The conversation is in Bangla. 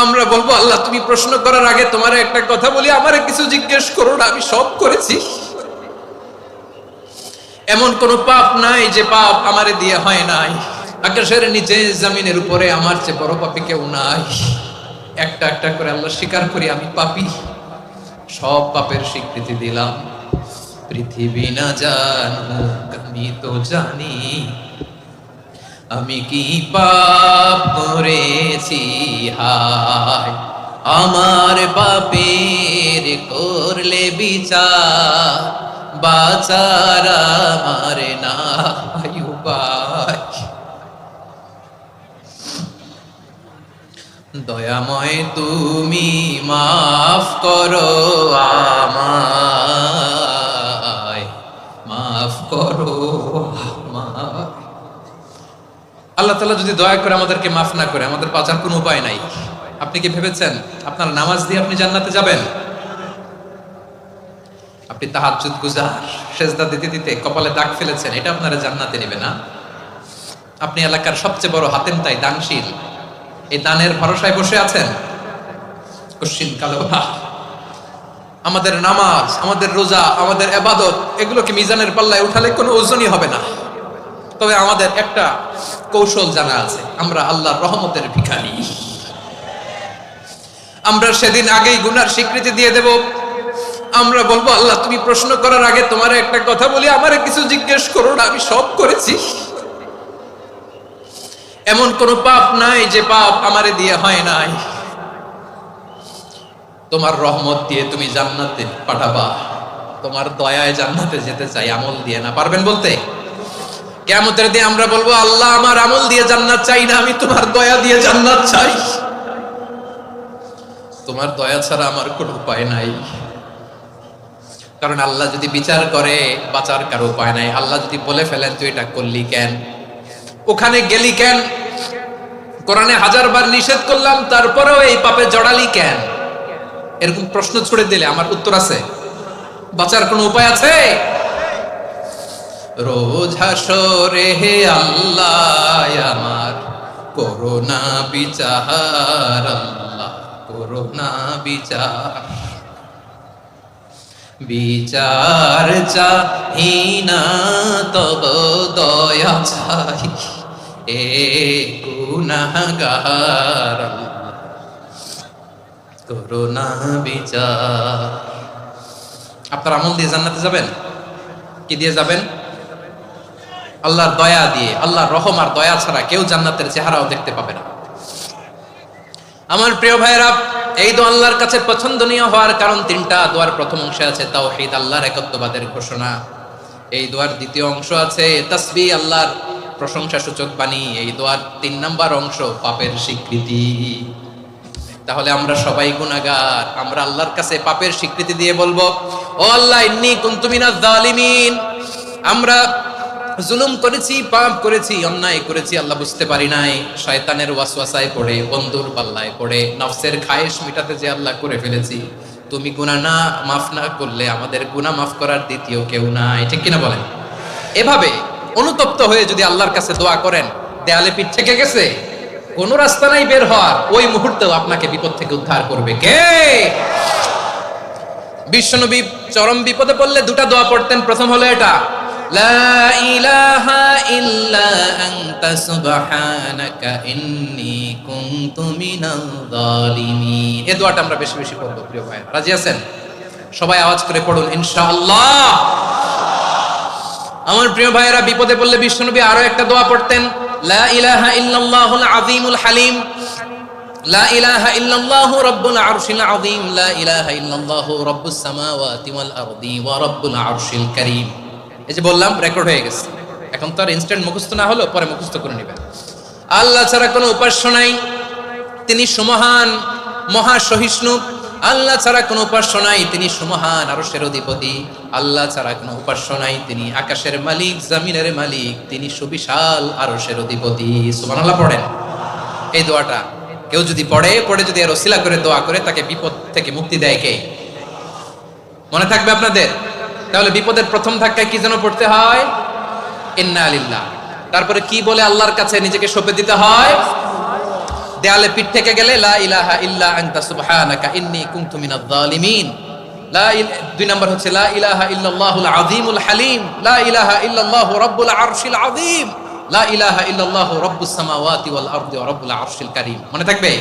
আমরা বলবো আল্লাহ তুমি প্রশ্ন করার আগে তোমার একটা কথা বলি, আমারে কিছু জিজ্ঞেস করো না, আমি সব করেছি। এমন কোন পাপ নাই যে পাপ আমারে দিয়ে হয় নাই। আকাশের নিচে জমিনের উপরে আমার চেয়ে বড় পাপী কেউ নাই। একটা একটা করে আল্লাহ স্বীকার করি আমি পাপী, সব পাপের স্বীকৃতি দিলাম। পৃথিবী না জানুক আমি তো জানি আমি কি পাপ করেছি। হায় আমার পাপের করলে বিচার, বাঁচার আমার নাই উপায়। দয়াময় তুমি মাফ করো আমায়, মাফ করো আমায়। আল্লাহ তাআলা যদি দয়া করে আমাদেরকে মাফ না করে, আমাদের বাঁচার কোনো উপায় নাই। আপনি কি ভেবেছেন আপনার নামাজ দিয়ে আপনি জান্নাতে যাবেন? আপনি তাহাজ্জুদ গুজার, সেজদা দিতে দিতে কপালে দাগ ফেলেছেন, এটা আপনারা জান্নাতে নেবে না। আপনি এলাকার সবচেয়ে বড় হাতেম তাই দানশীল, এই দানের ভরসায় বসে আছেন কশিন কালো। আমাদের নামাজ, আমাদের রোজা, আমাদের ইবাদত, এগুলোকে মিজানের পাল্লায় উঠালে কোনো ওজনই হবে না। তবে আমাদের একটা কৌশল জানা আছে, আমরা আল্লাহর রহমতের ভিখারি। আমরা সেদিন আগেই গুনার স্বীকৃতি দিয়ে দেব। আমরা বলবো আল্লাহ তুমি প্রশ্ন করার আগে তোমার একটা কথা বলি, আমারে কিছু জিজ্ঞেস করো না, আমি সব করেছি। এমন কোন পাপ নাই যে পাপ আমারে দিয়ে হয় নাই। তোমার রহমত দিয়ে তুমি জান্নাতে পাঠাবা, তোমার দয়ায় জান্নাতে যেতে চাই, আমল দিয়ে না। পারবেন বলতে? কিয়ামতের দিন আমরা বলবো আল্লাহ আমার আমল দিয়ে জান্নাত চাই না, আমি তোমার দয়া দিয়ে জান্নাত চাই। তোমার দয়া ছাড়া আমার কোনো উপায় নাই। কারণ আল্লাহ যদি বিচার করে বাঁচার কারো উপায় নাই। আল্লাহ যদি বলে ফেলেন তুই এটা করলি কেন, ওখানে গেলি কেন, কোরআনে 1000 বার নিষেধ করলাম তারপরেও এই পাপে জড়ালি কেন, এরকম প্রশ্ন ছুড়ে দিলে আমার উত্তর আছে? বাঁচার কোনো উপায় আছে? রোজ হাসরে হে আল্লাহ আমার করোনা বিচার, আল্লাহ করোনা বিচার। বিচার চাহি না তব দয়া চাই, এ গুনাহগার আল্লাহ করোনা বিচার। আপনার আমল দিয়ে জান্নাতে যাবেন? কি দিয়ে যাবেন? আল্লাহর দয়া দিয়ে। আল্লাহর রহম আর দয়া ছাড়া কেউ জান্নাতের চেহারাও দেখতে পাবে না। আমার প্রিয় ভাইরা, এই দোয়া আল্লাহর কাছে পছন্দনীয় হওয়ার কারণ তিনটা। দোয়ার প্রথম অংশে আছে তাওহীদ, আল্লাহর একত্ববাদের ঘোষণা। এই দোয়ার দ্বিতীয় অংশ আছে তাসবিহ, আল্লাহর প্রশংসা সূচক বাণী। এই দোয়ার 3 নাম্বার অংশ পাপের স্বীকৃতি। তাহলে আমরা সবাই গুনাহগার। আমরা আল্লাহর কাছে পাপের স্বীকৃতি দিয়ে বলবো, ও আল্লাহ ইন্নী কুনতু মিনাজ জালিমিন, আমরা জুলুম করেছি, পাপ করেছি, অন্যায় করেছি, আল্লাহ বুঝতে পারি নাই। শয়তানের ওয়াসওয়াসায় পড়ে, বন্ধুর পাল্লায় পড়ে, নফসের খায়েশ মিটাতে যে আল্লাহ করে ফেলেছি। তুমি গুনাহ না মাফ না করলে আমাদের গুনাহ মাফ করার দ্বিতীয় কেউ নাই। ঠিক কিনা বলেন? এভাবে অনুতপ্ত হয়ে যদি আল্লাহর কাছে দোয়া করেন, দেয়ালে পিঠ থেকে গেছে, কোন রাস্তা নাই বের হওয়ার, ওই মুহূর্তেও আপনাকে বিপদ থেকে উদ্ধার করবে কে? বিশ্বনবী চরম বিপদে পড়লে দুটা দোয়া পড়তেন। প্রথম হলো এটা, লা ইলাহা ইল্লা আনতা সুবহানাকা ইন্নী কুনতু মিনাল জালিমিন। এই দোয়াটা আমরা বেশি বেশি পড়ব প্রিয় ভাই। রাজি আছেন? সবাই আওয়াজ করে পড়ুন ইনশাআল্লাহ। আমার প্রিয় ভাইয়েরা, বিপদে পড়লে বিশ্বনবী আরো একটা দোয়া পড়তেন, লা ইলাহা ইল্লাল্লাহুল আযীমুল হালিম, লা ইলাহা ইল্লাল্লাহু রাব্বুল আরশিল আযীম, লা ইলাহা ইল্লাল্লাহু রাব্বুস সামাওয়াতি ওয়াল আরদি ওয়া রাব্বুল আরশিল কারীম। এই যে বললাম, রেকর্ড হয়ে গেছে। এখন তো আর ইনস্ট্যান্ট মুখস্থ না হলো, পরে মুখস্থ করে নেবেন। আল্লাহ ছাড়া কোনো উপাস্য নাই, তিনি সুমহান, মহা সহিষ্ণু। আল্লাহ ছাড়া কোনো উপাস্য নাই, তিনি সুমহান, আরশের অধিপতি। আল্লাহ ছাড়া কোনো উপাস্য নাই, তিনি আকাশের মালিক, জমিনের মালিক, তিনি সুবিশাল আরশের অধিপতি। সুবহানাল্লাহ পড়েন এই দোয়াটা। কেউ যদি পড়ে যদি এর ওসিলা করে দোয়া করে, তাকে বিপদ থেকে মুক্তি দেয় কে? মনে থাকবে আপনাদের? তাহলে বিপদের প্রথম ধাক্কায় কি যেন পড়তে হয়? ইন্না লিল্লাহ। তারপরে কি বলে আল্লাহর কাছে নিজেকে সঁপে দিতে হয়? দেয়ালে পিঠ থেকে গেলে লা ইলাহা ইল্লা আনতা সুবহানাকা ইন্নী কুনতু মিনাজ জালিমিন। দুই নম্বর হচ্ছে লা ইলাহা ইল্লাল্লাহুল আযীমুল হালিম, লা ইলাহা ইল্লাল্লাহু রাব্বুল আরশিল আযীম, লা ইলাহা ইল্লাল্লাহু রাব্বুস সামাওয়াতি ওয়াল আরদি ওয়া রাব্বুল আরশিল কারীম। মনে থাকবে?